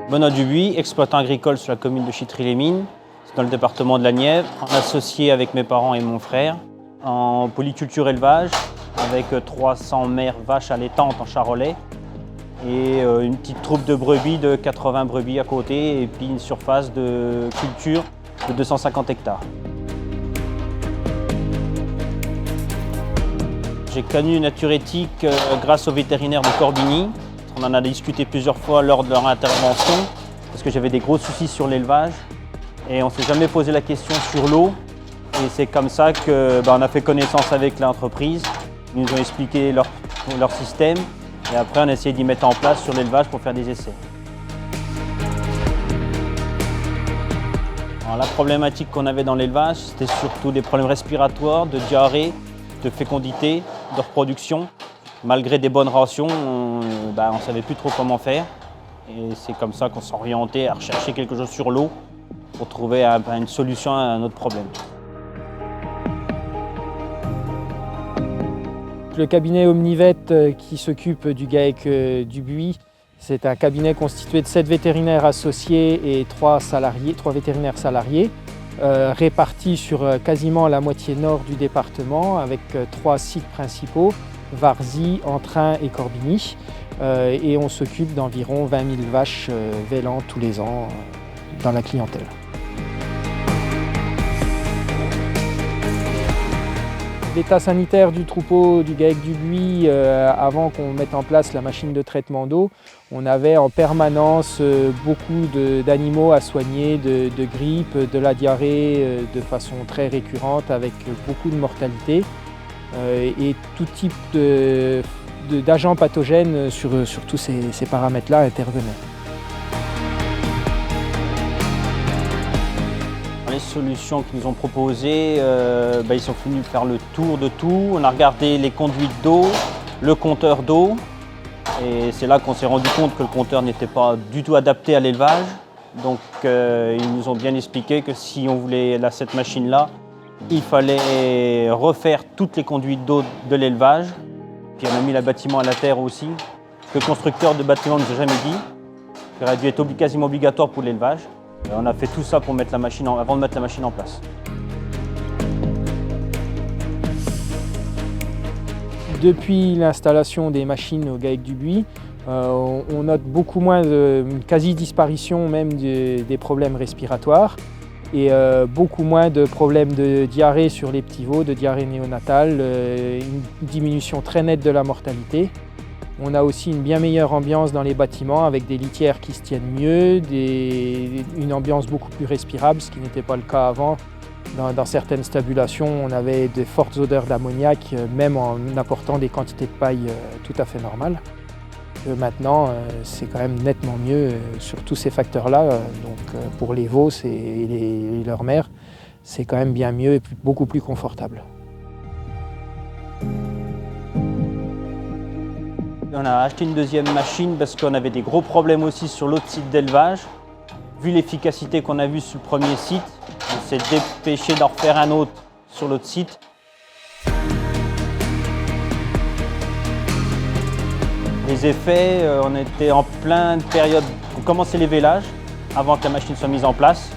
Benoît Dubuis, exploitant agricole sur la commune de Chitry-les-Mines, c'est dans le département de la Nièvre, associé avec mes parents et mon frère, en polyculture élevage, avec 300 mères vaches allaitantes en charolais et une petite troupe de brebis de 80 brebis à côté et puis une surface de culture de 250 hectares. J'ai connu Naturetic grâce aux vétérinaires de Corbigny. On en a discuté plusieurs fois lors de leur intervention parce que j'avais des gros soucis sur l'élevage et on ne s'est jamais posé la question sur l'eau. Et c'est comme ça qu'on a fait connaissance avec l'entreprise. Ils nous ont expliqué leur système et après on a essayé d'y mettre en place sur l'élevage pour faire des essais. Alors, la problématique qu'on avait dans l'élevage, c'était surtout des problèmes respiratoires, de diarrhée, de fécondité, de reproduction. Malgré des bonnes rations, on ne savait plus trop comment faire. Et c'est comme ça qu'on s'est orienté à rechercher quelque chose sur l'eau pour trouver une solution à notre problème. Le cabinet Omnivet qui s'occupe du GAEC Dubuis, c'est un cabinet constitué de 7 vétérinaires associés et 3 vétérinaires salariés, répartis sur quasiment la moitié nord du département avec 3 sites principaux, Varzy, Entrain et Corbigny. Et on s'occupe d'environ 20 000 vaches vélantes tous les ans dans la clientèle. L'état sanitaire du troupeau du GAEC Dubuis, avant qu'on mette en place la machine de traitement d'eau, on avait en permanence beaucoup d'animaux à soigner, de grippe, de la diarrhée de façon très récurrente avec beaucoup de mortalité et tout type d'agents pathogènes sur tous ces paramètres-là intervenaient. Les solutions qu'ils nous ont proposées, ils sont venus faire le tour de tout. On a regardé les conduites d'eau, le compteur d'eau. Et c'est là qu'on s'est rendu compte que le compteur n'était pas du tout adapté à l'élevage. Donc ils nous ont bien expliqué que si on voulait cette machine-là, il fallait refaire toutes les conduites d'eau de l'élevage. Puis on a mis le bâtiment à la terre aussi. Le constructeur de bâtiment ne nous a jamais dit. Il aurait dû être quasiment obligatoire pour l'élevage. On a fait tout ça pour mettre avant de mettre la machine en place. Depuis l'installation des machines au GAEC Dubuis, on note beaucoup moins une quasi-disparition même des problèmes respiratoires et beaucoup moins de problèmes de diarrhée sur les petits veaux, de diarrhée néonatale, une diminution très nette de la mortalité. On a aussi une bien meilleure ambiance dans les bâtiments avec des litières qui se tiennent mieux, une ambiance beaucoup plus respirable, ce qui n'était pas le cas avant. Dans certaines stabulations, on avait de fortes odeurs d'ammoniac, même en apportant des quantités de paille tout à fait normales. Maintenant, c'est quand même nettement mieux sur tous ces facteurs-là. Donc, pour les veaux et leurs mères, c'est quand même bien mieux et beaucoup plus confortable. On a acheté une deuxième machine parce qu'on avait des gros problèmes aussi sur l'autre site d'élevage. Vu l'efficacité qu'on a vue sur le premier site, on s'est dépêché d'en refaire un autre sur l'autre site. Les effets, on était en pleine période, on commençait les vélages avant que la machine soit mise en place.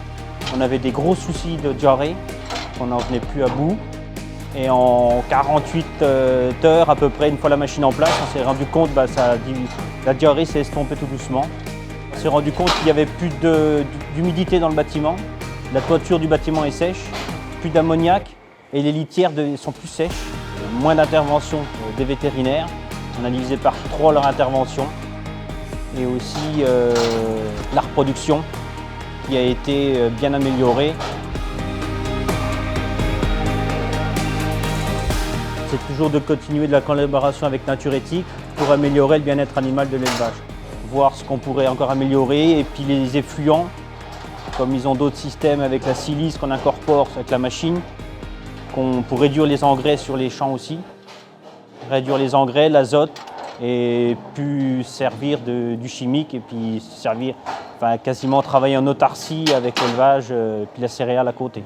On avait des gros soucis de diarrhée, on n'en venait plus à bout. Et en 48 heures à peu près, une fois la machine en place, on s'est rendu compte que la diarrhée s'est estompée tout doucement. On s'est rendu compte qu'il n'y avait plus d'humidité dans le bâtiment, la toiture du bâtiment est sèche, plus d'ammoniac et les litières sont plus sèches. Moins d'intervention des vétérinaires, on a divisé par 3 leur intervention. Et aussi la reproduction qui a été bien améliorée. C'est toujours de continuer de la collaboration avec Naturetic pour améliorer le bien-être animal de l'élevage. Voir ce qu'on pourrait encore améliorer et puis les effluents, comme ils ont d'autres systèmes avec la silice qu'on incorpore avec la machine, pour réduire les engrais sur les champs aussi. Réduire les engrais, l'azote et puis servir du chimique et puis quasiment travailler en autarcie avec l'élevage puis la céréale à côté.